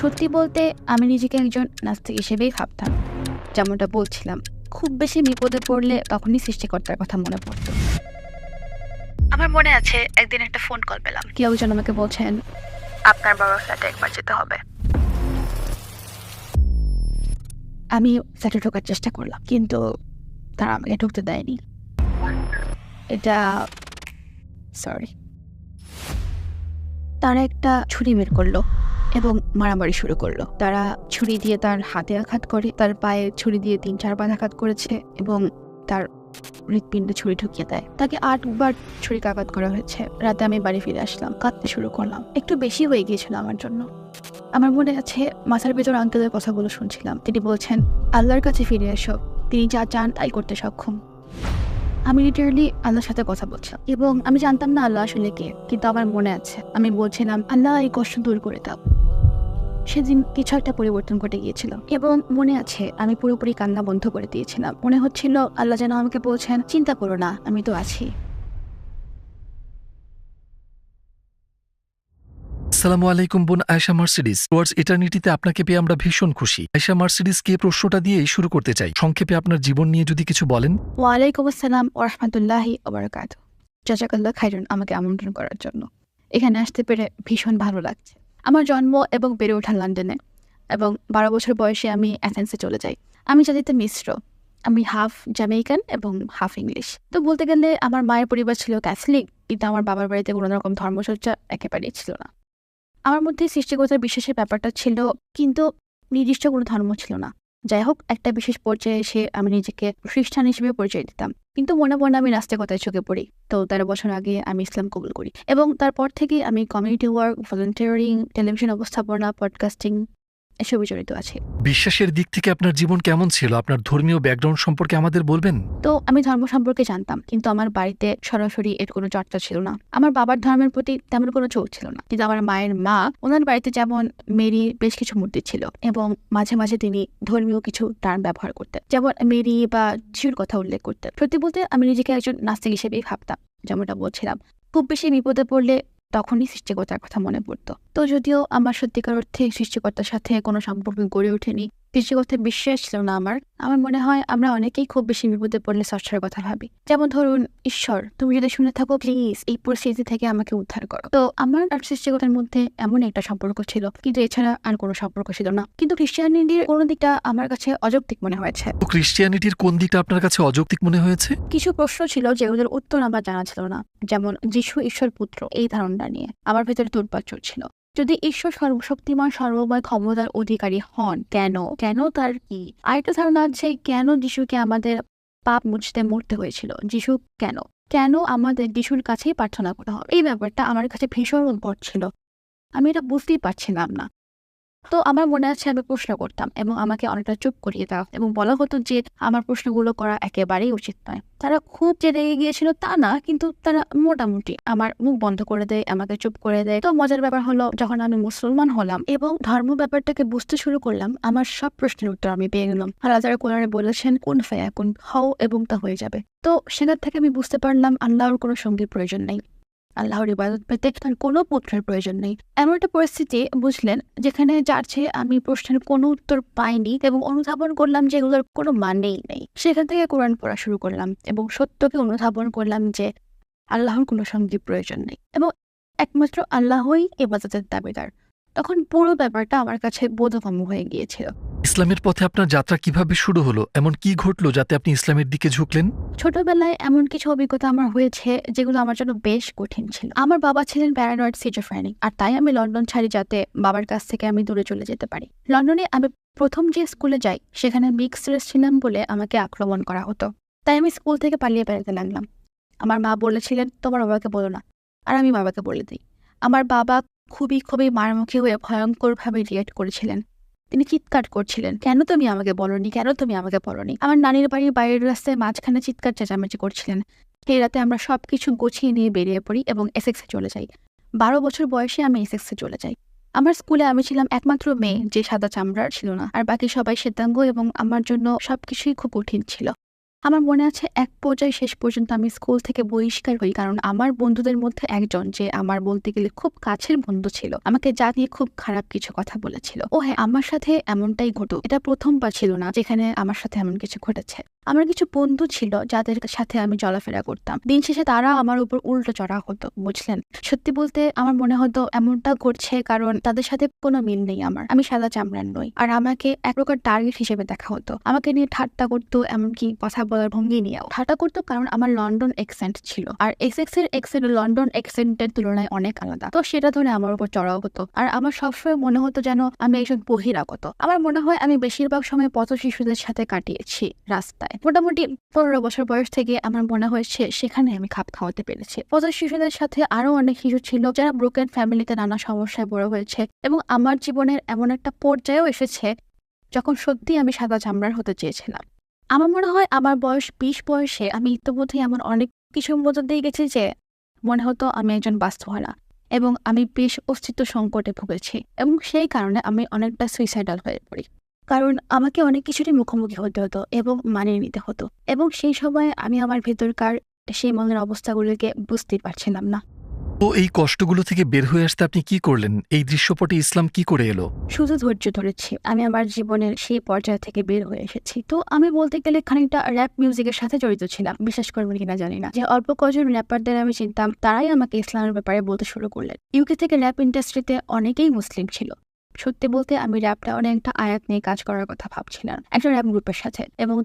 সত্যি বলতে আমি নিজেকে একজন নাস্তিক হিসেবেই ভাবতাম। যেমনটা বলছিলাম, খুব বেশি বিপদে পড়লে তখনই সৃষ্টিকর্তার কথা মনে পড়তো। আমার মনে আছে একদিন একটা ফোন কল পেলাম, কেউ যেন আমাকে বলছেন আপনার বাবার ফ্ল্যাটে একবার যেতে হবে। আমি ফ্ল্যাটে ঢোকার চেষ্টা করলাম, কিন্তু তারা আমাকে ঢুকতে দেয়নি। এটা সরি তারা একটা ছুরি বের করলো এবং মারামারি শুরু করলো। তারা ছুরি দিয়ে তার হাতে আঘাত করে, তার পায়ে ছুরি দিয়ে ৩-৪ বার আঘাত করেছে এবং তার হৃৎপিণ্ডে ছুরি ঢুকিয়ে দেয়। তাকে ৮ বার ছুরিকাঘাত করা হয়েছে। রাতে আমি বাড়ি ফিরে আসলাম, কাঁদতে শুরু করলাম। একটু বেশি হয়ে গিয়েছিল আমার জন্য। আমার মনে আছে মাথার ভেতর আঙ্কেলের কথাগুলো শুনছিলাম। তিনি বলছেন, আল্লাহর কাছে ফিরে এসো, তিনি যা চান তাই করতে সক্ষম। আমি লিটারালি আল্লাহর সাথে কথা বলছিলাম এবং আমি জানতাম না আল্লাহ আসলে কে, কিন্তু আমার মনে আছে আমি বলছিলাম, আল্লাহ এই কষ্ট দূর করে দাও। সেদিন কিছু একটা পরিবর্তন ঘটে গিয়েছিল এবং মনে আছে আমি পুরোপুরি কান্না বন্ধ করে দিয়েছিলাম। মনে হচ্ছিল আল্লাহ যেন আমাকে বলছেন, চিন্তা করো না, আমি তো আছি। আসসালামু আলাইকুম বোন আয়েশা মার্সিডিজ। টুয়ার্ডস ইটার্নিটিতে আপনাকে পেয়ে আমরা ভীষণ খুশি। আয়েশা মার্সিডিজকে প্রশ্নটা দিয়েই শুরু করতে চাই। সংক্ষেপে আপনার জীবন নিয়ে যদি কিছু বলেন। ওয়ালাইকুম আসসালাম ওয়া রাহমাতুল্লাহি ওয়া বারাকাতুহু। জাযাকাল্লাহ খাইরান আমাকে আমন্ত্রণ করার জন্য। এখানে আসতে পেরে ভীষণ ভালো লাগছে। আমার জন্ম এবং বেড়ে ওঠা লন্ডনে এবং ১২ বছর বয়সে আমি অ্যাথেন্সে চলে যাই। আমি জাতিতে মিশ্র। আমি হাফ জ্যামাইকান এবং হাফ ইংলিশ। তো বলতে গেলে আমার মায়ের পরিবার ছিল ক্যাথলিক, কিন্তু আমার বাবার বাড়িতে কোনো রকম ধর্মচর্চা একেবারেই ছিল না। আমার মধ্যে সৃষ্টিকর্তার বিশ্বাসের ব্যাপারটা ছিল, কিন্তু নির্দিষ্ট কোনো ধর্ম ছিল না। যাই হোক, একটা বিশেষ পর্যায়ে এসে আমি নিজেকে খ্রিস্টান হিসেবে পরিচয় দিতাম, কিন্তু মনে মনে আমি নাস্তিকতায় ঝুঁকে পড়ি। তো ১৩ বছর আগে আমি ইসলাম কবুল করি এবং তারপর থেকেই আমি কমিউনিটি ওয়ার্ক, ভলান্টিয়ারিং, টেলিভিশন উপস্থাপনা, পডকাস্টিং এসবে জড়িত আছি। বিশ্বাসের দিক থেকে আপনার জীবন কেমন ছিল? আপনার ধর্মীয় ব্যাকগ্রাউন্ড সম্পর্কে আমাদের বলবেন? তো আমি ধর্ম সম্পর্কে জানতাম, কিন্তু আমার বাড়িতে সরাসরি এর কোনো চর্চা ছিল না। আমার বাবার ধর্মের প্রতি তেমন কোনো ঝোঁক ছিল না, কিন্তু আমার মায়ের মা, ওনার বাড়িতে যেমন মেরির বেশ কিছু মূর্তি ছিল এবং মাঝে মাঝে তিনি ধর্মীয় কিছু টার্ম ব্যবহার করতেন, যেমন মেরি বা যিশুর কথা উল্লেখ করতেন। সত্যি বলতে আমি নিজেকে একজন নাস্তিক হিসেবেই ভাবতাম। যেমনটা বলছিলাম, খুব বেশি বিপদে পড়লে তখনই সৃষ্টিকর্তার কথা মনে পড়তো। তো যদিও আমার সত্যিকার অর্থে সৃষ্টিকর্তার সাথে কোনো সম্পর্ক গড়ে ওঠেনি, সৃষ্টিকর্তার বিশ্বাস ছিল না আমার মনে হয় আমরা অনেকেই খুব বেশি বিপদে পড়লে স্রষ্টার কথা ভাবি। যেমন ধরুন, ঈশ্বর, তুমি যদি শুনে থাকো, প্লিজ এই পরিস্থিতি থেকে আমাকে উদ্ধার করো। তো আমার আর সৃষ্টিকর্তার মধ্যে এমন একটা সম্পর্ক ছিল, কিন্তু এছাড়া আর কোনো সম্পর্ক ছিল না। কিন্তু খ্রিস্টিয়ানিটির কোনো দিকটা আমার কাছে অযৌক্তিক মনে হয়েছে। তো ক্রিশ্চিয়ানিটির কোন দিকটা আপনার কাছে অযৌক্তিক মনে হয়েছে? কিছু প্রশ্ন ছিল যেগুলোর উত্তর আমার জানা ছিল না, যেমন যিশু ঈশ্বর পুত্র এই ধারণা নিয়ে আমার ভেতরে তোলপাড় চলছিল। যদি ঈশ্বর সর্বশক্তিমান, সর্বময় ক্ষমতার অধিকারী হন, কেন তার কি? আরেকটা ধারণা আছে, কেন যিশুকে আমাদের পাপ মুছতে মরতে হয়েছিল? যিশু কেন আমাদের যিশুর কাছেই প্রার্থনা করতে হবে? এই ব্যাপারটা আমার কাছে ভীষণ উদ্ভট ছিল। আমি এটা বুঝতেই পারছিলাম না। তো আমার মনে আছে আমি প্রশ্ন করতাম এবং আমাকে অনেকটা চুপ করিয়ে দেওয়া এবং বলা হতো যে আমার প্রশ্নগুলো করা একেবারেই উচিত নয়। তারা খুব যে রেগে গিয়েছিল তা না, কিন্তু তারা মোটামুটি আমার মুখ বন্ধ করে দেয়, আমাকে চুপ করে দেয়। তো মজার ব্যাপার হলো, যখন আমি মুসলমান হলাম এবং ধর্ম ব্যাপারটাকে বুঝতে শুরু করলাম, আমার সব প্রশ্নের উত্তর আমি পেয়ে গেলাম। আল্লাহ তাআলা কোরআনে বলেছেন, কুন ফায়াকুন, হও এবং তা হয়ে যাবে। তো সেখান থেকে আমি বুঝতে পারলাম আল্লাহর কোনো সঙ্গীর প্রয়োজন নেই। আল্লাহর ইবাদত পেতে তার কোনো পুত্রের প্রয়োজন নেই। এমন একটা পরিস্থিতি বুঝলেন, যেখানে যার চেয়ে আমি প্রশ্নের কোনো উত্তর পাইনি এবং অনুধাবন করলাম যে এগুলোর কোনো মানেই নেই। সেখান থেকে কোরআন পড়া শুরু করলাম এবং সত্যকে অনুধাবন করলাম যে আল্লাহর কোনো সঙ্গী প্রয়োজন নেই এবং একমাত্র আল্লাহই ইবাদতের দাবিদার। তখন পুরো ব্যাপারটা আমার কাছে বোধগম্য হয়ে গিয়েছিল। ইসলামের পথে আপনার যাত্রা কিভাবে শুরু হলো? এমন কি ঘটলো যাতে আপনি ইসলামের দিকে ঝুঁকলেন? ছোটবেলায় এমন কিছু অভিজ্ঞতা আমার হয়েছে যেগুলো আমার জন্য বেশ কঠিন ছিল। আমার বাবা ছিলেন প্যারানয়েড সিজোফ্রেনিক, আর তাই আমি লন্ডন ছাড়ি যাতে বাবার কাছ থেকে আমি দূরে চলে যেতে পারি। লন্ডনে আমি প্রথম যে স্কুলে যাই, সেখানে মিক্সড রেস ছিলাম বলে আমাকে আক্রমণ করা হতো। তাই আমি স্কুল থেকে পালিয়ে বেড়াতে লাগলাম। আমার মা বলেছিলেন, তোমার বাবাকে বলো না, আর আমি বাবাকে বলে দিই। আমার বাবা খুবই মারমুখী হয়ে ভয়ঙ্করভাবে রিয়েক্ট করেছিলেন। তিনি চিৎকার করছিলেন, কেন তুমি আমাকে বলনি, কেন তুমি আমাকে বলনি? আমার নানির বাড়ির বাইরের রাস্তায় মাঝখানে চিৎকার চেঁচামেচি করছিলেন। সেই রাতে আমরা সবকিছু গুছিয়ে নিয়ে বেরিয়ে পড়ি এবং এসেক্সে চলে যাই। ১২ বছর বয়সে আমি এসেক্সে চলে যাই। আমার স্কুলে আমি ছিলাম একমাত্র মেয়ে যে সাদা চামড়ার ছিল না, আর বাকি সবাই শ্বেতাঙ্গ এবং আমার জন্য সবকিছুই খুব কঠিন ছিল। আমার মনে আছে এক পর্যায়ে শেষ পর্যন্ত আমি স্কুল থেকে বহিষ্কার হই, কারণ আমার বন্ধুদের মধ্যে একজন, যে আমার বলতে গেলে খুব কাছের বন্ধু ছিল, আমাকে যা নিয়ে খুব খারাপ কিছু কথা বলেছিল। ও হ্যাঁ, আমার সাথে এমনটাই ঘটে, এটা প্রথমবার ছিল না যেখানে আমার সাথে এমন কিছু ঘটেছে। আমার কিছু বন্ধু ছিল যাদের সাথে আমি চলাফেরা করতাম, দিন শেষে তারা আমার উপর উল্টো চড়া হতো, বুঝলেন। সত্যি বলতে আমার মনে হতো এমনটা ঘটছে কারণ তাদের সাথে কোনো মিল নেই আমার, আমি সাদা চামড়ার নই, আর আমাকে এক প্রকার টার্গেট হিসেবে দেখা হতো। আমাকে নিয়ে ঠাট্টা করতো, এমনকি কথা বলার ভঙ্গি নিয়েও ঠাট্টা করতো, কারণ আমার লন্ডন এক্সেন্ট ছিল, আর এক্সেক্স এর এক্সেন্ট লন্ডন এক্সেন্টের তুলনায় অনেক আলাদা। তো সেটা ধরে আমার উপর চড়াও হতো, আর আমার সবসময় মনে হতো যেন আমি একজন বহিরাগত। আমার মনে হয় আমি বেশিরভাগ সময় পথ শিশুদের সাথে কাটিয়েছি রাস্তায়। মোটামুটি 15 বছর বয়স থেকে আমার মনে হয়েছে সেখানে আমি খাপ খাওয়াতে পেরেছি। পথ শিশুদের সাথে আরো অনেক শিশু ছিল যারা ব্রোকেন ফ্যামিলিতে নানা সমস্যায় বড় হয়েছে, এবং আমার জীবনের এমন একটা পর্যায়েও এসেছে যখন সত্যি আমি সাদা চামড়ার হতে চেয়েছিলাম। আমার মনে হয় আমার বয়স 20 বয়সে আমি ইতিমধ্যে এমন অনেক কিছুর মধ্যে দিয়ে গেছি যে মনে হতো আমি একজন বাস্তবহারা, এবং আমি বেশ অস্তিত্ব সংকটে ভুগেছি, এবং সেই কারণে আমি অনেকটা সুইসাইডাল হয়ে পড়ি, কারণ আমাকে অনেক কিছুরই মুখোমুখি হতে হতো এবং মানিয়ে নিতে হতো, এবং সেই সময় আমি আমার ভেতরকার সেই মনের অবস্থাগুলোকে বুঝতে পারছিলাম না। তো এই কষ্টগুলো থেকে বের হয়ে আসতে আপনি কি করলেন? এই দৃশ্যপটে ইসলাম কি করে এলো? শুধু ধৈর্য ধরেছি, আমি আমার জীবনের সেই পর্যায় থেকে বের হয়ে এসেছি। তো আমি বলতে গেলে খানিকটা র্যাপ মিউজিকের সাথে জড়িত ছিলাম, বিশ্বাস করবেন কিনা জানি না, যে অল্প কজন র্যাপারদের আমি চিনতাম তারাই আমাকে ইসলামের ব্যাপারে বলতে শুরু করলেন। ইউকে থেকে র্যাপ ইন্ডাস্ট্রিতে অনেকেই মুসলিম ছিল। সত্যি বলতে আমি র্যাপটা অনেকটা আয়াত নিয়ে কাজ করার কথা ভাবছিলাম একটা র্যাপ গ্রুপের সাথে, এবং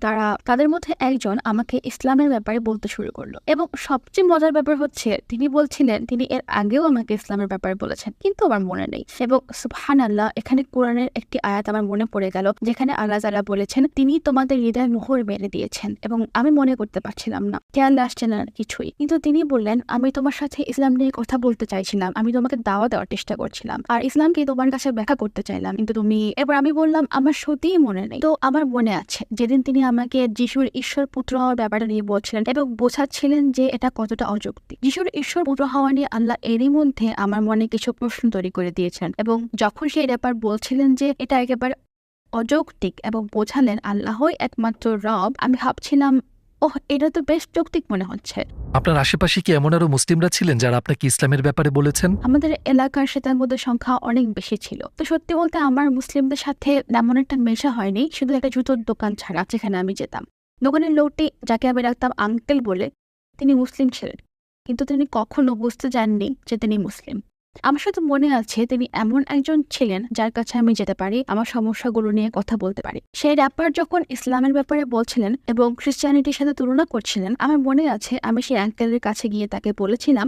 তাদের মধ্যে একজন আমাকে ইসলামের ব্যাপারে বলতে শুরু করলো, এবং সবচেয়ে মজার ব্যাপার হচ্ছে তিনি বলছিলেন তিনি এর আগেও আমাকে ইসলামের ব্যাপারে বলেছেন, কিন্তু আমার মনে নেই। এবং সুবহানাল্লাহ, এখানে কোরআনের একটি আয়াত আমার মনে পড়ে গেল যেখানে আল্লাহ তাআলা বলেছেন তিনি তোমাদের হৃদয় মোহর মেরে দিয়েছেন, এবং আমি মনে করতে পারছিলাম না, খেয়াল আসছে না কিছুই, কিন্তু তিনি বললেন আমি তোমার সাথে ইসলাম নিয়ে কথা বলতে চাইছিলাম, আমি তোমাকে দাওয়া দেওয়ার চেষ্টা করছিলাম, আর ইসলামকে তোমার কাছে ব্যাখ্যা করতে চাইলাম, কিন্তু তুমি। এবার আমি বললাম আমার সত্যিই মনে নেই। তো আমার মনে আছে যেদিন তিনি আমাকে যিশুর ঈশ্বর পুত্র হওয়ার ব্যাপারটা নিয়ে বলছিলেন এবং বোঝাচ্ছিলেন যে এটা কতটা অযৌক্তিক। যিশুর ঈশ্বর পুত্র হওয়া নিয়ে আল্লাহ এরই মধ্যে আমার মনে কিছু প্রশ্ন তৈরি করে দিয়েছেন, এবং যখন সেই ব্যাপার বলছিলেন যে এটা একেবারে অযৌক্তিক এবং বোঝালেন আল্লাহই একমাত্র রব, আমি ভাবছিলাম ওহ, এটা তো বেশ যৌক্তিক মনে হচ্ছে। আপনার আশেপাশে কি এমন আরো মুসলিমরা ছিলেন যারা আপনাকে ইসলামের ব্যাপারে বলেছেন? আমাদের এলাকার শ্বেতাঙ্গদের সংখ্যা অনেক বেশি ছিল। তো সত্যি বলতে আমার মুসলিমদের সাথে তেমন একটা মেশা হয়নি, শুধু একটা জুতোর দোকান ছাড়া যেখানে আমি যেতাম। দোকানের লোকটি, যাকে আমি রাখতাম আঙ্কেল বলে, তিনি মুসলিম ছিলেন, কিন্তু তিনি কখনো বুঝতে চাননি যে তিনি মুসলিম। আমার সাথে মনে আছে তিনি এমন একজন ছিলেন যার কাছে আমি যেতে পারি, আমার সমস্যাগুলো নিয়ে কথা বলতে পারি। সেই র্যাপার যখন ইসলামের ব্যাপারে বলছিলেন এবং খ্রিস্টানিটির সাথে তুলনা করছিলেন, আমার মনে আছে আমি সেই আঙ্কেলের কাছে গিয়ে তাকে বলেছিলাম,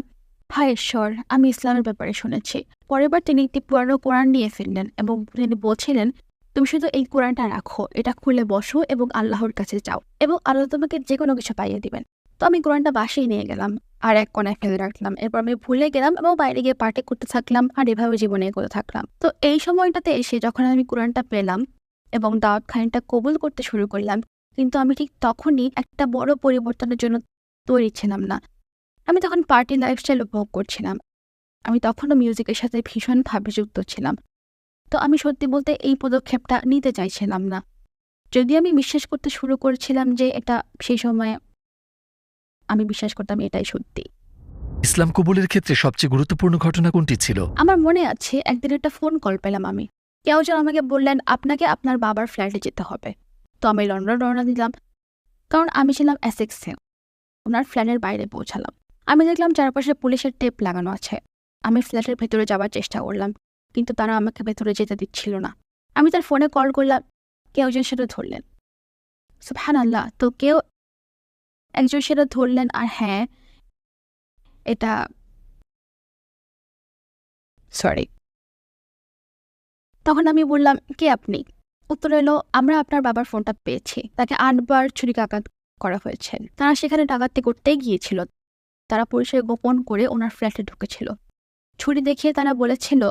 হায় ঈশ্বর, আমি ইসলামের ব্যাপারে শুনেছি। পরের বার তিনি একটি পুরানো কোরআন নিয়ে ফিরলেন এবং তিনি বলছিলেন তুমি শুধু এই কোরআনটা রাখো, এটা খুলে বসো এবং আল্লাহর কাছে যাও, এবং আল্লাহ তোমাকে যে কোনো কিছু পাইয়ে দিবেন। তো আমি কোরআনটা বাসায় নিয়ে গেলাম আর এক কোনায় ফেলে রাখলাম। এরপর আমি ভুলে গেলাম এবং বাইরে গিয়ে পার্টি করতে থাকলাম, আর এভাবে জীবনে এগোতে থাকলাম। তো এই সময়টাতে এসে যখন আমি কোরআনটা পেলাম এবং দাওয়াত খানিকটা কবুল করতে শুরু করলাম, কিন্তু আমি ঠিক তখনই একটা বড় পরিবর্তনের জন্য তৈরি ছিলাম না। আমি তখন পার্টি লাইফস্টাইল উপভোগ করছিলাম, আমি তখনও মিউজিকের সাথে ভীষণভাবে যুক্ত ছিলাম। তো আমি সত্যি বলতে এই পদক্ষেপটা নিতে চাইছিলাম না, যদি আমি বিশ্বাস করতে শুরু করেছিলাম যে এটা সেই সময় আমি বিশ্বাস করতাম এটাই সত্যি। ইসলাম কবুলের ক্ষেত্রে সবচেয়ে গুরুত্বপূর্ণ ঘটনা কোনটি ছিল? আমার মনে আছে একদিন একটা ফোন কল পেলাম আমি, কেউ যেন আমাকে বললেন আপনাকে আপনার বাবার ফ্ল্যাটে যেতে হবে। তো আমি লন্ডন রওনা দিলাম, কারণ আমি ছিলাম এসেক্সে। ওনার ফ্ল্যাটের বাইরে পৌঁছালাম, আমি দেখলাম চারপাশে পুলিশের টেপ লাগানো আছে। আমি ফ্ল্যাটের ভেতরে যাওয়ার চেষ্টা করলাম, কিন্তু তারা আমাকে ভেতরে যেতে দিচ্ছিল না। আমি তার ফোনে কল করলাম, কেউ যেন সেটা ধরলেন। সুবহানাল্লাহ, তো কেউ একজন সেটা ধরলেন, আর হ্যাঁ, এটা সরি। তখন আমি বললাম কে আপনি? উত্তর এলো আমরা আপনার বাবার ফোনটা পেয়েছি, তাকে 8 বার ছুরিকাঘাত করা হয়েছে। তারা সেখানে ডাকাতি করতেই গিয়েছিল, তারা পরিচয় গোপন করে ওনার ফ্ল্যাটে ঢুকেছিল। ছুরি দেখিয়ে তারা বলেছিল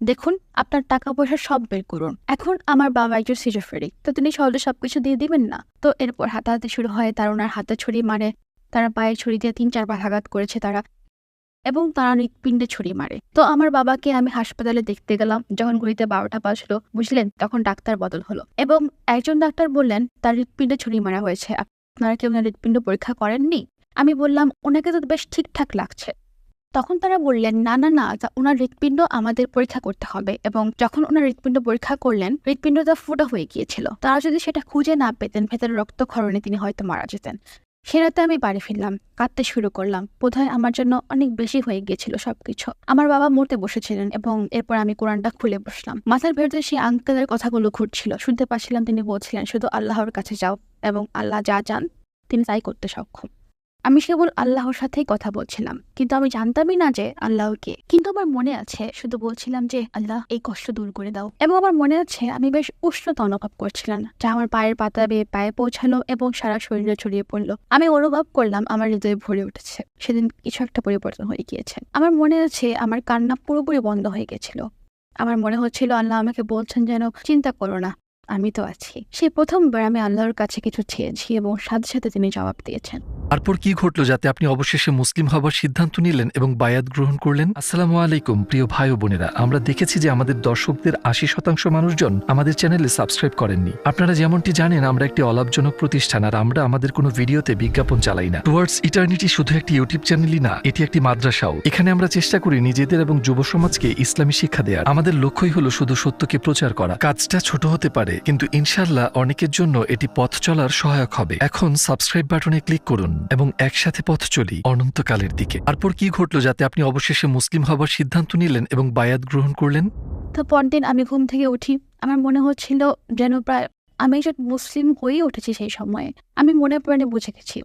দেখুন আপনার টাকা পয়সা সব বের করুন। এখন আমার বাবা একজন সিজোফ্রেনিক, তো তিনি সহজে সবকিছু দিয়ে দিবেন না। তো এরপর হাতাহাতি শুরু হয়, তারা ওনার হাতে ছুরি মারে, তারা পায়ে ছুরি দিয়ে 3-4 বার আঘাত করেছে তারা, এবং তারা হৃৎপিণ্ডে ছুরি মারে। তো আমার বাবাকে আমি হাসপাতালে দেখতে গেলাম, যখন ঘড়িতে 12টা বাজলো, বুঝলেন, তখন ডাক্তার বদল হলো এবং একজন ডাক্তার বললেন তার হৃৎপিণ্ডে ছুরি মারা হয়েছে, আপনারা কি ওনার হৃৎপিণ্ড পরীক্ষা করেননি? আমি বললাম, ওনাকে তো বেশ ঠিকঠাক লাগছে। তখন তারা বললেন, না না না, ওনার হৃৎপিণ্ড আমাদের পরীক্ষা করতে হবে। এবং যখন ওনার হৃৎপিণ্ড পরীক্ষা করলেন, হৃৎপিণ্ডটা ফুটো হয়ে গিয়েছিল। তারা যদি সেটা খুঁজে না পেতেন, ভেতরে রক্তক্ষরণে তিনি হয়তো মারা যেতেন। সে রাতে আমি বাড়ি ফিরলাম, কাঁদতে শুরু করলাম। বোধহয় আমার জন্য অনেক বেশি হয়ে গিয়েছিল সবকিছু। আমার বাবা মরতে বসেছিলেন এবং এরপর আমি কোরআনটা খুলে বসলাম। মাথার ভেতরে সেই আঙ্কেলের কথাগুলো ঘুরছিল, শুনতে পাচ্ছিলাম তিনি বলছিলেন, শুধু আল্লাহর কাছে যাও এবং আল্লাহ যা চান তিনি তাই করতে সক্ষম। আমি কেবল আল্লাহর সাথেই কথা বলছিলাম, কিন্তু আমি জানতামই না যে আল্লাহ কে। কিন্তু আমার মনে আছে শুধু বলছিলাম যে আল্লাহ এই কষ্ট দূর করে দাও। এবং আমার মনে আছে আমি বেশ উষ্ণতা অনুভব করছিলাম, যা আমার পায়ের পাতা বেয়ে পায়ে পৌঁছালো এবং সারা শরীরে ছড়িয়ে পড়লো। আমি অনুভব করলাম আমার হৃদয়ে ভরে উঠেছে। সেদিন কিছু একটা পরিবর্তন হয়ে গিয়েছে। আমার মনে আছে আমার কান্না পুরোপুরি বন্ধ হয়ে গেছিল। আমার মনে হচ্ছিল আল্লাহ আমাকে বলছেন যেন চিন্তা করো না, আমি তো আছি। সেই প্রথমবার আমি আল্লাহর কাছে কিছু চেয়েছি এবং সাথে সাথে তিনি জবাব দিয়েছেন। তারপর কি ঘটলো যাতে আপনি অবশেষে মুসলিম হবার সিদ্ধান্ত নিলেন এবং বায়াত গ্রহণ করলেন? আসসালামু আলাইকুম প্রিয় ভাই ও বোনেরা, আমরা দেখেছি যে আমাদের দর্শকদের ৮০% মানুষজন আমাদের চ্যানেলে সাবস্ক্রাইব করেননি। আপনারা যেমনটি জানেন আমরা একটি অলাভজনক প্রতিষ্ঠান, আর আমরা আমাদের কোনো ভিডিওতে বিজ্ঞাপন চালাই না। টুয়ার্ডস ইটার্নিটি শুধু একটি ইউটিউব চ্যানেলই না, এটি একটি মাদ্রাসাও। এখানে আমরা চেষ্টা করি নিজেদের এবং যুব সমাজকে ইসলামী শিক্ষা দেওয়ার। আমাদের লক্ষ্যই হলো শুধু সত্যকে প্রচার করা। কাজটা ছোট হতে পারে, কিন্তু ইনশাআল্লাহ অনেকের জন্য এটি পথ চলার সহায়ক হবে। এখন সাবস্ক্রাইব বাটনে ক্লিক করুন এবং একসাথে পথ চলি অনন্তকালের দিকে। তারপর কি ঘটলো যাতে আপনি অবশেষে মুসলিম হবার সিদ্ধান্ত নিলেন এবং বায়াত গ্রহণ করলেন? তো পরদিন আমি ঘুম থেকে উঠি। আমার মনে হচ্ছিল যেন প্রায় আমি একজন মুসলিম হয়েই উঠেছি। সেই সময়ে আমি মনে প্রাণে বুঝে গেছি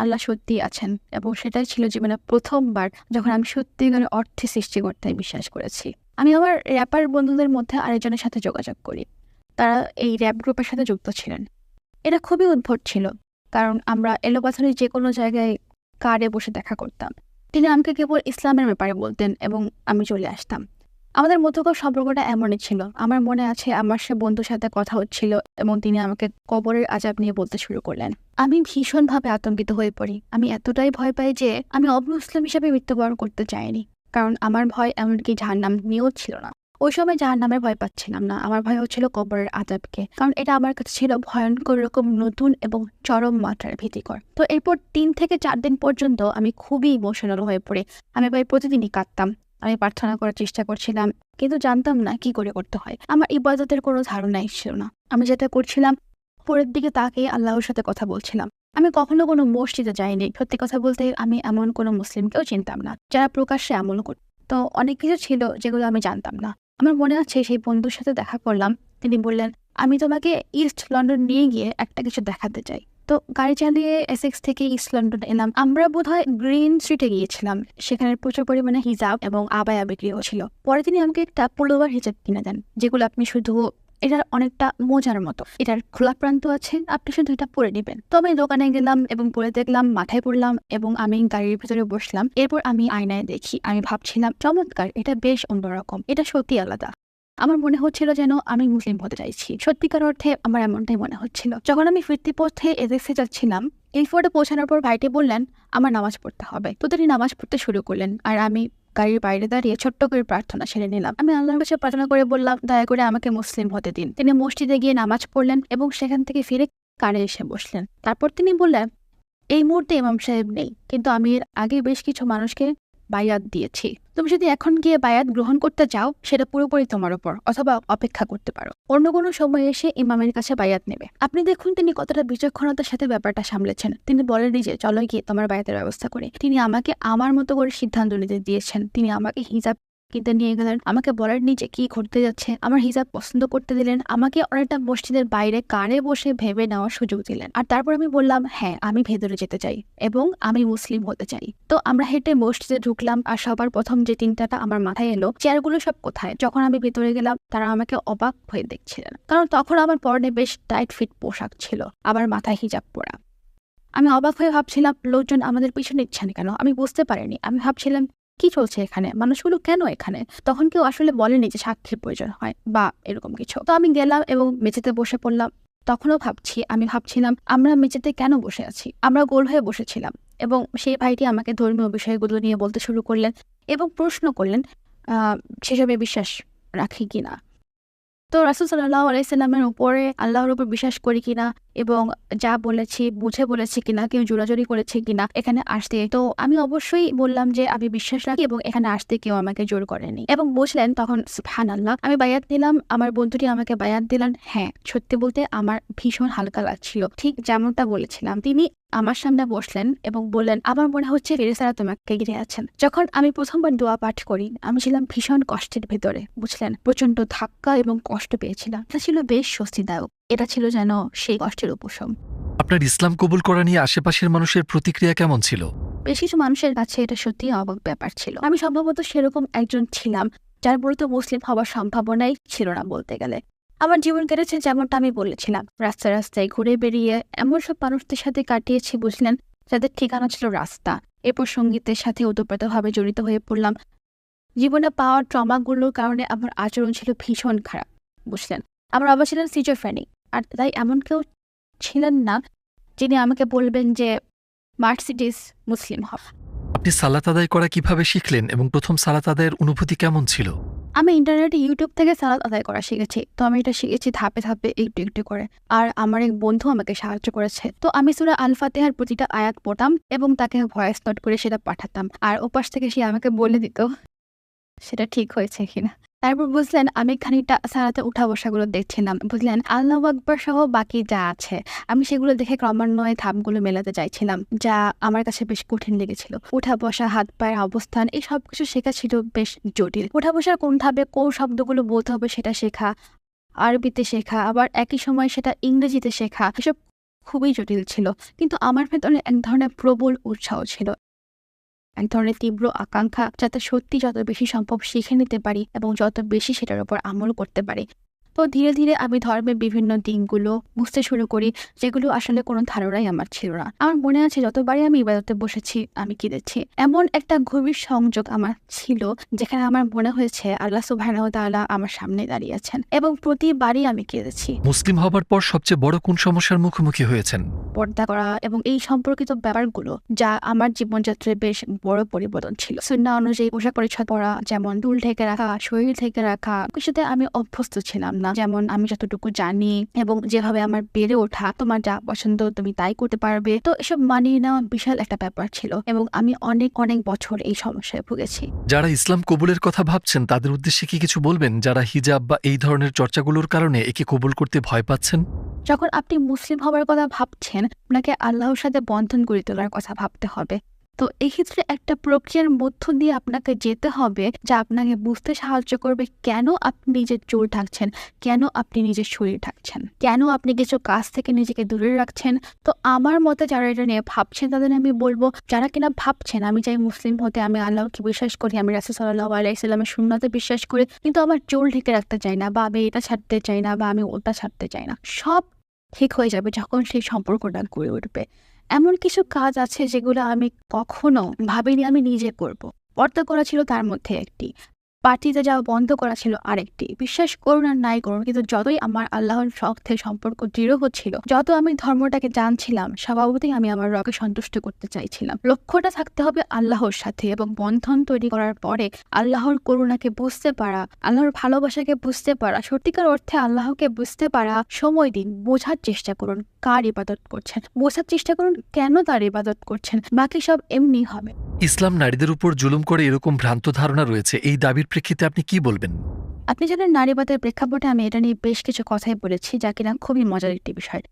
আল্লাহ সত্যিই আছেন, এবং সেটাই ছিল জীবনে প্রথমবার যখন আমি সত্যিকারের অর্থে সৃষ্টিকর্তায় বিশ্বাস করেছি। আমি আমার র্যাপার বন্ধুদের মধ্যে আরেকজনের সাথে যোগাযোগ করি। তারা এই র্যাপ গ্রুপের সাথে যুক্ত ছিলেন। এটা খুবই উদ্ভট ছিল, কারণ আমরা এলোপাথারি যে কোনো জায়গায় কারে বসে দেখা করতাম। তিনি আমাকে কেবল ইসলামের ব্যাপারে বলতেন এবং আমি চলে আসতাম। আমাদের মধ্যকার সম্পর্কটা এমনই ছিল। আমার মনে আছে আমার সে বন্ধুর সাথে কথা হচ্ছিল এবং তিনি আমাকে কবরের আযাব নিয়ে বলতে শুরু করলেন। আমি ভীষণভাবে আতঙ্কিত হয়ে পড়ি। আমি এতটাই ভয় পাই যে আমি অমুসলিম হিসেবে মৃত্যুবরণ করতে চাইনি, কারণ আমার ভয় এমনকি জাহান্নাম নিয়েও ছিল না। ওই সময় জাহান্নামের ভয় পাচ্ছিলাম না, আমার ভয় হচ্ছিল কবরের আযাবকে, কারণ এটা আমার কাছে ছিল ভয়ঙ্কর রকম নতুন এবং চরম মাত্রার ভীতিকর। তো এরপর 3 থেকে 4 দিন পর্যন্ত আমি খুবই ইমোশনাল হয়ে পড়ে আমি প্রায় প্রতিদিনই কাঁদতাম। আমি প্রার্থনা করার চেষ্টা করছিলাম, কিন্তু জানতাম না কি করে করতে হয়। আমার ইবাদতের কোনো ধারণাই ছিল না। আমি যেটা করছিলাম, পরের দিকে তাকিয়ে আল্লাহর সাথে কথা বলছিলাম। আমি কখনো কোনো মসজিদে যাইনি। সত্যি কথা বলতে আমি এমন কোনো মুসলিমকেও চিনতাম না যারা প্রকাশ্যে আমল করত। তো অনেক কিছু ছিল যেগুলো আমি জানতাম না। আমার মনে আছে সেই বন্ধুর সাথে দেখা করলাম। তিনি বললেন, আমি তোমাকে ইস্ট লন্ডন নিয়ে গিয়ে একটা কিছু দেখাতে চাই। তো গাড়ি চালিয়ে এসেক্স থেকে ইস্ট লন্ডন এলাম। আমরা বোধহয় গ্রিন স্ট্রিটে গিয়েছিলাম। সেখানে প্রচুর পরিমাণে হিজাব এবং আবায়া বিক্রি হচ্ছিল। পরে তিনি আমাকে একটা পুলোভার হিজাব কিনে দেন, যেগুলো আপনি শুধু, এটার অনেকটা মোজার মতো, এটার খোলা প্রান্ত আছে, আপনি শুধু এটা পরে নেবেন। তো আমি দোকানে গেলাম এবং পরে দেখলাম, মাথায় পড়লাম এবং আমি গাড়ির ভিতরে বসলাম। এরপর আমি আয়নায় দেখি, আমি ভাবছিলাম চমৎকার, এটা বেশ অন্যরকম, এটা সত্যি আলাদা। আমার মনে হচ্ছিল যেন আমি মুসলিম হতে চাইছি। সত্যিকার অর্থে আমার এমনটাই মনে হচ্ছিল। যখন আমি ফিরতি পথে এজেক্সে যাচ্ছিলাম, এয়ারপোর্টে পৌঁছানোর পর ভাইটি বললেন আমার নামাজ পড়তে হবে। তো তিনি নামাজ পড়তে শুরু করলেন, আর আমি গাড়ির বাইরে দাঁড়িয়ে ছোট্ট করে প্রার্থনা সেরে নিলাম। আমি আল্লাহর কাছে প্রার্থনা করে বললাম, দয়া করে আমাকে মুসলিম হতে দিন। তিনি মসজিদে গিয়ে নামাজ পড়লেন এবং সেখান থেকে ফিরে কারে এসে বসলেন। তারপর তিনি বললেন, এই মুহূর্তে ইমাম সাহেব নেই, কিন্তু আমি এর আগে বেশ কিছু মানুষকে বায়াত দিয়েছি। তুমি যদি এখন গিয়ে বায়াত গ্রহণ করতে চাও, সেটা পুরোপুরি তোমার উপর, অথবা অপেক্ষা করতে পারো, অন্য কোনো সময় এসে ইমামের কাছে বায়াত নেবে। আপনি দেখুন তিনি কতটা বিচক্ষণতার সাথে ব্যাপারটা সামলেছেন। তিনি বলেননি যে চলো গিয়ে তোমার বায়াতের ব্যবস্থা করে। তিনি আমাকে আমার মতো করে সিদ্ধান্ত নিতে দিয়েছেন। তিনি আমাকে হিজাব কিনতে নিয়ে গেলেন, আমাকে বলেননি যে কি ঘটতে যাচ্ছে, আমার হিজাব পছন্দ করতে দিলেন, আমাকে অনেকটা মসজিদের বাইরে কারে বসে ভেবে নেওয়ার সুযোগ দিলেন। আর তারপর আমি বললাম, হ্যাঁ আমি ভেতরে যেতে চাই এবং আমি মুসলিম হতে চাই। তো আমরা হেঁটে মসজিদে ঢুকলাম, আর সবার প্রথম যে চিন্তাটা আমার মাথায় এলো, চেয়ারগুলো সব কোথায়। যখন আমি ভেতরে গেলাম, তারা আমাকে অবাক হয়ে দেখছিলেন, কারণ তখন আমার পরনে বেশ টাইট ফিট পোশাক ছিল, আবার মাথায় হিজাব পরা। আমি অবাক হয়ে ভাবছিলাম লোকজন আমাদের পিছনে নিচ্ছেন কেন। আমি বুঝতে পারিনি। আমি ভাবছিলাম কি চলছে এখানে, মানুষগুলো কেন এখানে। তখন কেউ আসলে বলেনি যে সাক্ষীর প্রয়োজন হয় বা এরকম কিছু। তো আমি গেলাম এবং মেঝেতে বসে পড়লাম। তখনও আমি ভাবছিলাম আমরা মেঝেতে কেন বসে আছি। আমরা গোল হয়ে বসেছিলাম এবং সেই ভাইটি আমাকে ধর্মীয় বিষয়গুলো নিয়ে বলতে শুরু করলেন এবং প্রশ্ন করলেন সেসবে বিশ্বাস রাখি কিনা। তো রাসূল সাল্লাল্লাহু আলাইহি সাল্লামের উপরে আল্লাহর উপর বিশ্বাস করি কিনা এবং যা বলেছি বুঝে বলেছি কিনা, কেউ জোরাজুরি করেছে কিনা এখানে আসতে, তো আমি অবশ্যই বললাম যে আমি বিশ্বাস রাখি এবং এখানে আসতে কেউ আমাকে জোর করেনি। এবং বুঝলেন তখন সুবহানাল্লাহ, আমি বায়াত নিলাম, আমার বন্ধুটি আমাকে বায়াত দিলেন। হ্যাঁ, সত্যি বলতে আমার ভীষণ হালকা লাগছিল, ঠিক যেমনটা বলেছিলাম। তিনি আমার সামনে বসলেন এবং বললেন, আমার মনে হচ্ছে ফেরেশতারা তোমাকে ঘিরে আছেন। যখন আমি প্রথমবার দোয়া পাঠ করি, আমি ছিলাম ভীষণ কষ্টের ভেতরে, বুঝলেন, প্রচন্ড ধাক্কা এবং কষ্ট পেয়েছিলাম। এটা ছিল বেশ স্বস্তিদায়ক, এটা ছিল যেন সেই কষ্টের উপশম। আপনার ইসলাম কবুল করা নিয়ে আশেপাশের মানুষের প্রতিক্রিয়া কেমন ছিল? বেশ কিছু মানুষের কাছে এটা সত্যি অবাক ব্যাপার ছিল। আমি সম্ভবত সেরকম একজন ছিলাম যার মূলত মুসলিম হওয়ার সম্ভাবনাই ছিল না বলতে গেলে। আমার জীবন কেটেছে যেমনটা আমি বলেছিলাম, রাস্তায় রাস্তায় ঘুরে বেরিয়ে এমন সব মানুষদের সাথে কাটিয়েছি, বুঝলেন, যাদের ঠিকানা ছিল রাস্তা। এরপর সঙ্গীতের সাথে ওতপ্রোতভাবে জড়িত হয়ে পড়লাম। জীবনে পাওয়া ট্রমাগুলোর কারণে আমার আচরণ ছিল ভীষণ খারাপ, বুঝলেন। আমার বাবা ছিলেন সিজোফ্রেনিক, আর তাই এমন কেউ ছিলেন না যিনি আমাকে বলবেন যে মার্সিডিস মুসলিম হও। আপনি সালাত আদায় করা কিভাবে শিখলেন এবং প্রথম সালাত আদায়ের অনুভূতি কেমন ছিল? আমি ইন্টারনেটে ইউটিউব থেকে সালাত আদায় করা শিখেছি। তো আমি এটা শিখেছি ধাপে ধাপে, একটু একটু করে। আর আমার এক বন্ধু আমাকে সাহায্য করেছে। তো আমি সূরা আল ফাতিহার প্রতিটা আয়াত পড়তাম এবং তাকে ভয়েস নোট করে সেটা পাঠাতাম, আর ওপাশ থেকে সে আমাকে বলে দিত সেটা ঠিক হয়েছে কিনা। তারপর বুঝলেন আমি খানিকটা সালাতে উঠা বসাগুলো দেখছিলাম, বুঝলেন, আল্লাহু আকবার সহ বাকি যা আছে আমি সেগুলো দেখে ক্রমান্বয়ে ধাপগুলো মেলাতে চাইছিলাম, যা আমার কাছে বেশ কঠিন লেগেছিল। উঠা বসা, হাত পায়ের অবস্থান, এই সবকিছু শেখা ছিল বেশ জটিল। উঠা বসার কোন ধাপে কোন শব্দগুলো বলতে হবে সেটা শেখা, আরবিতে শেখা, আবার একই সময় সেটা ইংরেজিতে শেখা, এসব খুবই জটিল ছিল। কিন্তু আমার ভেতরে এক ধরনের প্রবল উৎসাহ ছিল, এক ধরনের তীব্র আকাঙ্ক্ষা, যাতে সত্যি যত বেশি সম্ভব শিখে নিতে পারি এবং যত বেশি সেটার উপর আমল করতে পারি। তো ধীরে ধীরে আমি ধর্মের বিভিন্ন দিকগুলো বুঝতে শুরু করি, যেগুলো আসলে কোনো ধারণাই আমার ছিল না। আমার মনে আছে যতবারই আমি ইবাদতে বসেছি আমি কেঁদেছি। এমন একটা গভীর সংযোগ আমার ছিল যেখানে আমার মনে হয়েছে আল্লাহ সুবহানাহু ওয়া তাআলা আমার সামনে দাঁড়িয়ে আছেন, এবং প্রতিবারই আমি কেঁদেছি। মুসলিম হবার পর সবচেয়ে বড় কোন সমস্যার মুখোমুখি হয়েছেন? পর্দা করা এবং এই সম্পর্কিত ব্যাপারগুলো, যা আমার জীবনযাত্রায় বেশ বড় পরিবর্তন ছিল। সুন্নাহ অনুযায়ী পোশাক পরিচ্ছদ পরা, যেমন চুল ঢেকে রাখা, শরীর ঢেকে রাখা, কিছুতে আমি অভ্যস্ত ছিলাম না। যেমন আমি যতটুকু জানি এবং যেভাবে আমার বেড়ে ওঠা, তোমার যা পছন্দ তুমি তাই করতে পারবে, তো এসব মানিয়ে নেওয়া বিশাল একটা ব্যাপার ছিল এবং আমি অনেক অনেক বছর এই সমস্যায় ভুগেছি। যারা ইসলাম কবুলের কথা ভাবছেন তাদের উদ্দেশ্যে কি কিছু বলবেন, যারা হিজাব বা এই ধরনের চর্চাগুলোর কারণে একে কবুল করতে ভয় পাচ্ছেন? যখন আপনি মুসলিম হবার কথা ভাবছেন, আপনাকে আল্লাহর সাথে বন্ধন গড়ে তোলার কথা ভাবতে হবে। তো এক্ষেত্রে একটা প্রক্রিয়ার মধ্য দিয়ে আপনাকে যেতে হবে, যা আপনাকে বুঝতে সাহায্য করবে কেন আপনি নিজের চুল ঢাকছেন, কেন আপনি নিজের শরীর ঢাকছেন, কেন আপনি কিছু কাজ থেকে নিজেকে দূরে রাখছেন। তো আমার মতে যারা এটা নিয়ে ভাবছেন তাদের আমি বলবো, যারা কিনা ভাবছেন আমি চাই মুসলিম হতে, আমি আল্লাহকে বিশ্বাস করি, আমি রাসূল সাল্লাল্লাহু আলাইহি সাল্লামের সুন্নতে বিশ্বাস করি, কিন্তু আমার চুল ঢেকে রাখতে চাই না, বা আমি এটা ছাড়তে চাই না, বা আমি ওটা ছাড়তে চাই না, সব ঠিক হয়ে যাবে যখন সেই সম্পর্কটা গড়ে উঠবে। এমন কিছু কাজ আছে যেগুলো আমি কখনো ভাবিনি আমি নিজে করব। পর্দা করা ছিল তার মধ্যে একটি, পার্টিতে যাওয়া বন্ধ করা ছিল আরেকটি। বিশ্বাস করুন আর নাই করুন, কিন্তু যতই আমার আল্লাহর সাথে সম্পর্ক দৃঢ় হচ্ছিল, যত আমি ধর্মটাকে জানছিলাম, স্বভাবতই আমি আমার রবকে সন্তুষ্ট করতে চাইছিলাম। লক্ষ্যটা থাকতে হবে আল্লাহর সাথে, এবং বন্ধন তৈরি করার পরে আল্লাহর করুণাকে বুঝতে পারা, আল্লাহর ভালোবাসাকে বুঝতে পারা, সত্যিকার অর্থে আল্লাহকে বুঝতে পারা। সময় দিন, বোঝার চেষ্টা করুন কার ইবাদত করছেন, বোঝার চেষ্টা করুন কেন তার ইবাদত করছেন, বাকি সব এমনি হবে। ইসলাম নারীদের উপর জুলুম করে এরকম ভ্রান্ত ধারণা রয়েছে, এই দাবির প্রেক্ষিতে আপনি কি বলবেন? আপনি জানেন, নারীবাদের প্রেক্ষাপটে আমি এটা নিয়ে বেশ কিছু কথাই বলেছি, যা কিনা খুবই মজার একটি বিষয়।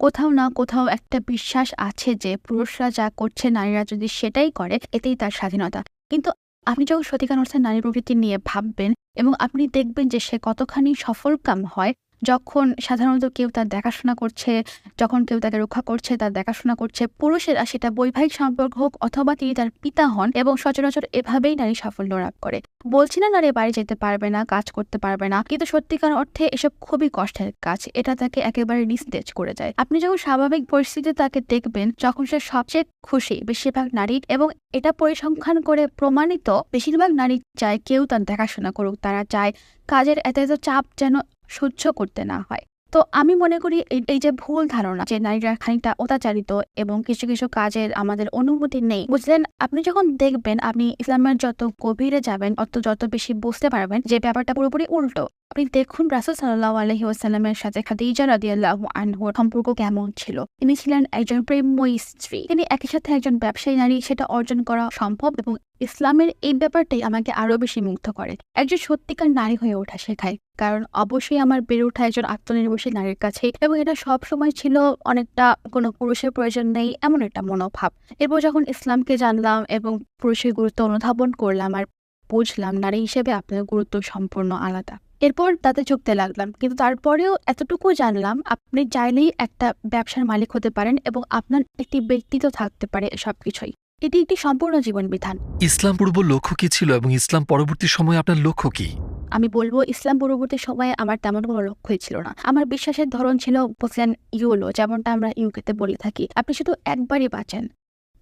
কোথাও না কোথাও একটা বিশ্বাস আছে যে পুরুষরা যা করছে নারীরা যদি সেটাই করে এতেই তার স্বাধীনতা। কিন্তু আপনি যখন সত্যিকার অর্থে নারী প্রকৃতি নিয়ে ভাববেন এবং আপনি দেখবেন যে সে কতখানি সফলকাম হয় যখন সাধারণত কেউ তার দেখাশোনা করছে, যখন কেউ তাকে রক্ষা করছে, তার দেখাশোনা করছে। পুরুষেরা, সেটা বৈবাহিক সম্পর্ক হোক অথবা তিনি তার পিতা হন, এবং সচরাচর এভাবেই নারী সাফল্য লাভ করে। বলছি না নারী বাড়ি যেতে পারবে না, কাজ করতে পারবে না, কিন্তু সত্যিকার অর্থে এসব খুবই কষ্টের কাজ, এটা তাকে একেবারে নিস্তেজ করে যায়। আপনি যখন স্বাভাবিক পরিস্থিতিতে তাকে দেখবেন, যখন সে সবচেয়ে খুশি, বেশিরভাগ নারী, এবং এটা পরিসংখ্যান করে প্রমাণিত, বেশিরভাগ নারী চায় কেউ তার দেখাশোনা করুক, তারা চায় কাজের এত এত চাপ যেন সহ্য করতে না হয়। তো আমি মনে করি এই যে ভুল ধারণা যে নারীরা খানিকটা অত্যাচারিত এবং কিছু কিছু কাজের আমাদের অনুমতি নেই, বুঝলেন, আপনি যখন দেখবেন, আপনি ইসলামের যত গভীরে যাবেন যত বেশি বুঝতে পারবেন যে ব্যাপারটা পুরোপুরি উল্টো। আপনি দেখুন রাসূল সাল্লাল্লাহু আলাইহি ওয়াসাল্লামের সাথে খাদিজা রাদিয়াল্লাহু আনহার সম্পর্ক কেমন ছিল। তিনি ছিলেন একজন প্রেমময়ী স্ত্রী, তিনি একই সাথে একজন ব্যবসায়ী নারী, সেটা অর্জন করা সম্ভব এবং ইসলামের এই ব্যাপারটাই আমাকে আরো বেশি মুগ্ধ করে। একজন সত্যিকার নারী হয়ে ওঠা শেখায়, কারণ অবশ্যই আমার বেড়ে ওঠা একজন আত্মনির্ভরশীল নারীর কাছে, এবং এটা সব সময় ছিল অনেকটা কোনো পুরুষের প্রয়োজন নেই এমন একটা মনোভাব। এরপর যখন ইসলামকে জানলাম এবং পুরুষের গুরুত্ব অনুধাবন করলাম আর বুঝলাম নারী হিসেবে আপনার গুরুত্ব সম্পূর্ণ আলাদা, এরপর তাতে যুক্তে লাগলাম। কিন্তু তারপরেও এতটুকু জানলাম আপনি চাইলেই একটা ব্যবসার মালিক হতে পারেন এবং আপনার একটি ব্যক্তিত্ব থাকতে পারে, সবকিছুই। এটি একটি সম্পূর্ণ জীবন বিধান। ইসলাম পূর্ব লক্ষ্য কি ছিল এবং ইসলাম পরবর্তী সময়ে আপনার লক্ষ্য কি? আমি বলবো ইসলাম পরবর্তী সময়ে আমার তেমন কোনো লক্ষ্যই ছিল না। আমার বিশ্বাসের ধরন ছিল বলছেন ইউলো, যেমনটা আমরা ইউকেতে বলে থাকি, আপনি শুধু একবারই বাঁচেন,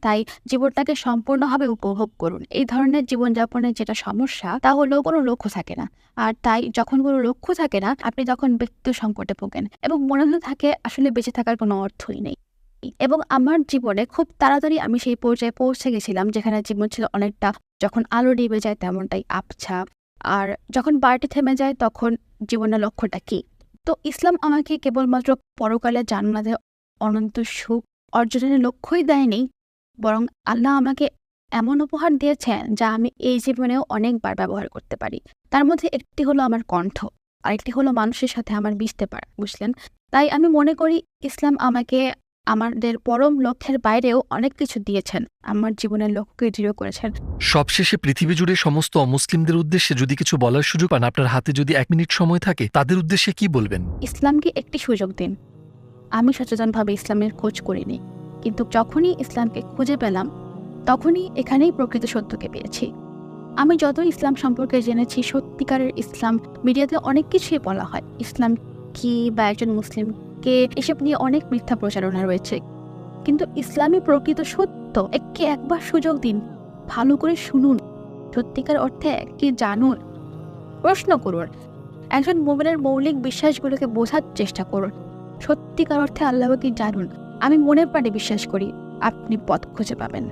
তাই জীবনটাকে সম্পূর্ণভাবে উপভোগ করুন। এই ধরনের জীবনযাপনের যেটা সমস্যা তা হলো কোনো লক্ষ্য থাকে না, আর তাই যখন কোনো লক্ষ্য থাকে না আপনি তখন ব্যক্তিত্ব সংকটে ভোগেন এবং মনে হতে থাকে আসলে বেঁচে থাকার কোনো অর্থই নেই। এবং আমার জীবনে খুব তাড়াতাড়ি আমি সেই পর্যায়ে পৌঁছে গেছিলাম যেখানে জীবন ছিল অনেকটা, যখন আলো নিভে যায় তেমনটাই আবছা, আর যখন বাড়িটি থেমে যায় তখন জীবনের লক্ষ্যটা কি। তো ইসলাম আমাকে কেবলমাত্র পরকালে জান্নাতে অনন্ত সুখ অর্জনের লক্ষ্যই দেয়নি, বরং আল্লাহ আমাকে এমন উপহার দিয়েছেন যা আমি এই জীবনেও অনেকবার ব্যবহার করতে পারি। তার মধ্যে একটি হলো আমার কণ্ঠ, আরেকটি হলো মানুষের সাথে আমার মিশতে পারা, বুঝলেন? তাই আমি মনে করি ইসলাম আমাকে আমাদের পরম লক্ষ্যের বাইরেও অনেক কিছু দিয়েছেন, আমার জীবনের লক্ষ্যকে দৃঢ় করেছেন। সবশেষে পৃথিবী জুড়ে সমস্ত অমুসলিমদের উদ্দেশ্যে যদি কিছু বলার সুযোগ পান, আপনার হাতে যদি 1 মিনিট সময় থাকে, তাদের উদ্দেশ্যে কি বলবেন? ইসলামকে একটি সুযোগ দিন। আমি সচেতনভাবে ইসলামের খোঁজ করিনি, কিন্তু যখনই ইসলামকে খুঁজে পেলাম তখনই এখানেই প্রকৃত সত্যকে পেয়েছি। আমি যত ইসলাম সম্পর্কে জেনেছি, সত্যিকারের ইসলাম, মিডিয়াতে অনেক কিছুই বলা হয় ইসলাম কি বা একজন মুসলিমকে, এসব নিয়ে অনেক মিথ্যা প্রচারণা রয়েছে, কিন্তু ইসলামী প্রকৃত সত্য একে একবার সুযোগ দিন, ভালো করে শুনুন, সত্যিকার অর্থে কি জানুন, প্রশ্ন করুন, একজন মুমিনের মৌলিক বিশ্বাসগুলোকে বোঝার চেষ্টা করুন, সত্যিকার অর্থে আল্লাহকে জানুন। আমি মনে প্রাণে বিশ্বাস করি আপনি পথ খুঁজে পাবেন।